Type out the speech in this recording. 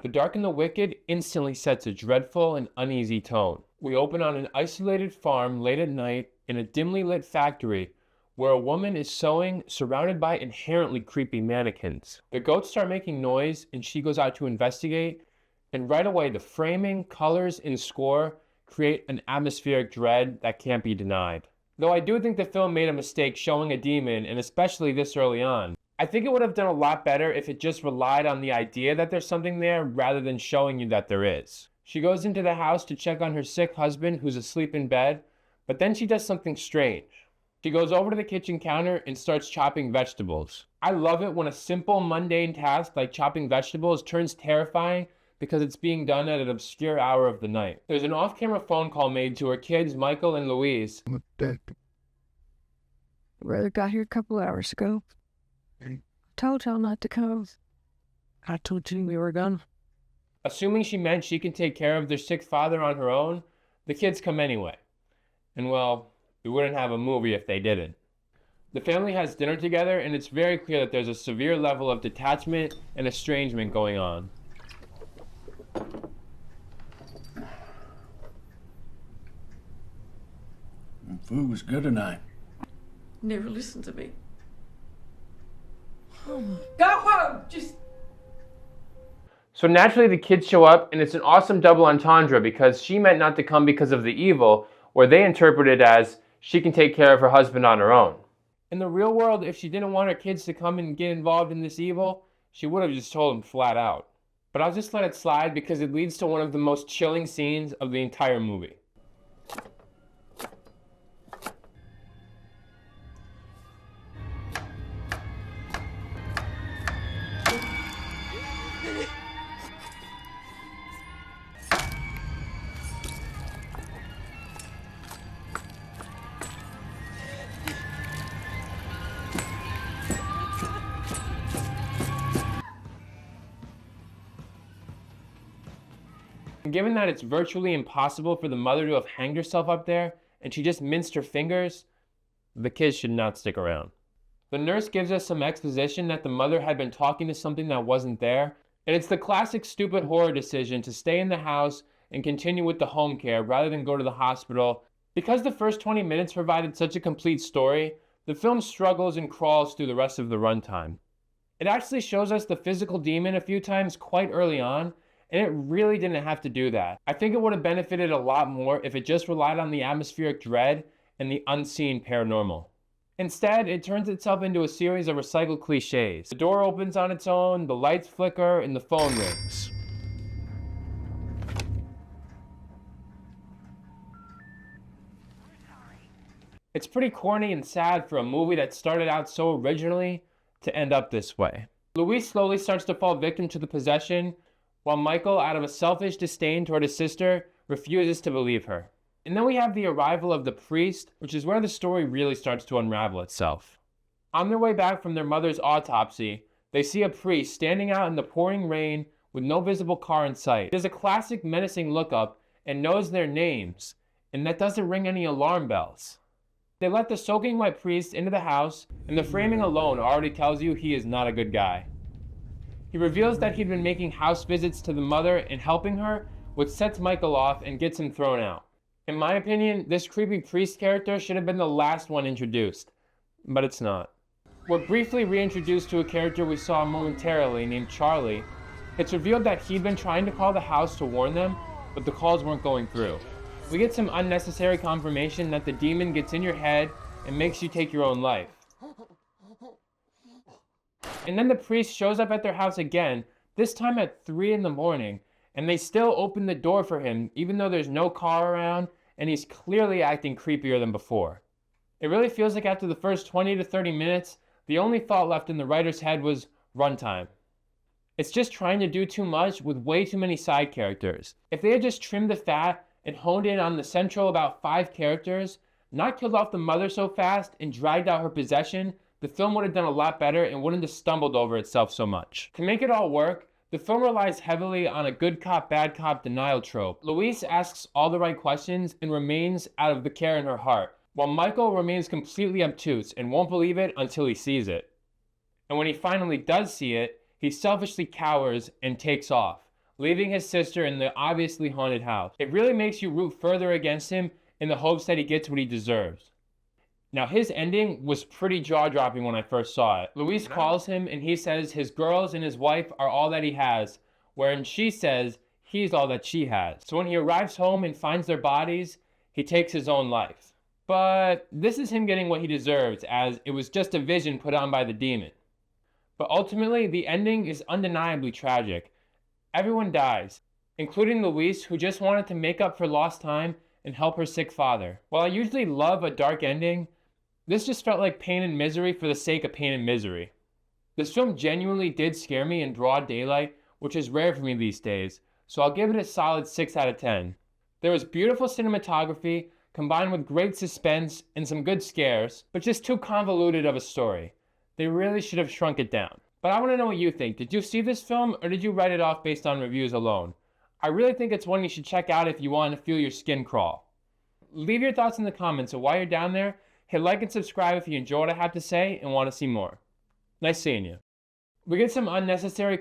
The Dark and the Wicked instantly sets a dreadful and uneasy tone. We open on an isolated farm late at night in a dimly lit factory where a woman is sewing surrounded by inherently creepy mannequins. The goats start making noise and she goes out to investigate, and right away the framing, colors, and score create an atmospheric dread that can't be denied. Though I do think the film made a mistake showing a demon, and especially this early on. I think it would have done a lot better if it just relied on the idea that there's something there rather than showing you that there is. She goes into the house to check on her sick husband who's asleep in bed, but then she does something strange. She goes over to the kitchen counter and starts chopping vegetables. I love it when a simple, mundane task like chopping vegetables turns terrifying because it's being done at an obscure hour of the night. There's an off-camera phone call made to her kids, Michael and Louise. Brother got here a couple hours ago. Told y'all not to come. I told you we were gone. Assuming she meant she can take care of their sick father on her own, the kids come anyway. And well, we wouldn't have a movie if they didn't. The family has dinner together, and it's very clear that there's a severe level of detachment and estrangement going on. Food was good tonight. Never listened to me. Go home! Just... So naturally the kids show up, and it's an awesome double entendre because she meant not to come because of the evil, or they interpret it as she can take care of her husband on her own. In the real world, if she didn't want her kids to come and get involved in this evil, she would have just told them flat out. But I'll just let it slide because it leads to one of the most chilling scenes of the entire movie. Given that it's virtually impossible for the mother to have hanged herself up there, and she just minced her fingers, the kids should not stick around. The nurse gives us some exposition that the mother had been talking to something that wasn't there, and it's the classic stupid horror decision to stay in the house and continue with the home care rather than go to the hospital. Because the first 20 minutes provided such a complete story, the film struggles and crawls through the rest of the runtime. It actually shows us the physical demon a few times quite early on, and it really didn't have to do that. I think it would have benefited a lot more if it just relied on the atmospheric dread and the unseen paranormal. Instead, it turns itself into a series of recycled cliches. The door opens on its own, the lights flicker, and the phone rings. It's pretty corny and sad for a movie that started out so originally to end up this way. Louise slowly starts to fall victim to the possession, while Michael, out of a selfish disdain toward his sister, refuses to believe her. And then we have the arrival of the priest, which is where the story really starts to unravel itself. On their way back from their mother's autopsy, they see a priest standing out in the pouring rain with no visible car in sight. He does a classic menacing look up and knows their names, and that doesn't ring any alarm bells. They let the soaking wet priest into the house, and the framing alone already tells you he is not a good guy. He reveals that he'd been making house visits to the mother and helping her, which sets Michael off and gets him thrown out. In my opinion, this creepy priest character should have been the last one introduced, but it's not. We're briefly reintroduced to a character we saw momentarily named Charlie. It's revealed that he'd been trying to call the house to warn them, but the calls weren't going through. We get some unnecessary confirmation that the demon gets in your head and makes you take your own life. And then the priest shows up at their house again, this time at 3 in the morning, and they still open the door for him even though there's no car around and he's clearly acting creepier than before. It really feels like after the first 20 to 30 minutes, the only thought left in the writer's head was runtime. It's just trying to do too much with way too many side characters. If they had just trimmed the fat and honed in on the central about 5 characters, not killed off the mother so fast and dragged out her possession, the film would have done a lot better and wouldn't have stumbled over itself so much. To make it all work, the film relies heavily on a good cop, bad cop denial trope. Louise asks all the right questions and remains out of the care in her heart, while Michael remains completely obtuse and won't believe it until he sees it. And when he finally does see it, he selfishly cowers and takes off, leaving his sister in the obviously haunted house. It really makes you root further against him in the hopes that he gets what he deserves. Now, his ending was pretty jaw-dropping when I first saw it. Luis calls him and he says his girls and his wife are all that he has, wherein she says he's all that she has. So when he arrives home and finds their bodies, he takes his own life. But this is him getting what he deserves, as it was just a vision put on by the demon. But ultimately, the ending is undeniably tragic. Everyone dies, including Luis, who just wanted to make up for lost time and help her sick father. While I usually love a dark ending, this just felt like pain and misery for the sake of pain and misery. This film genuinely did scare me in broad daylight, which is rare for me these days, so I'll give it a solid 6 out of 10. There was beautiful cinematography, combined with great suspense and some good scares, but just too convoluted of a story. They really should have shrunk it down. But I want to know what you think. Did you see this film, or did you write it off based on reviews alone? I really think it's one you should check out if you want to feel your skin crawl. Leave your thoughts in the comments, and while you're down there, hit like and subscribe if you enjoy what I have to say and want to see more. Nice seeing you. We get some unnecessary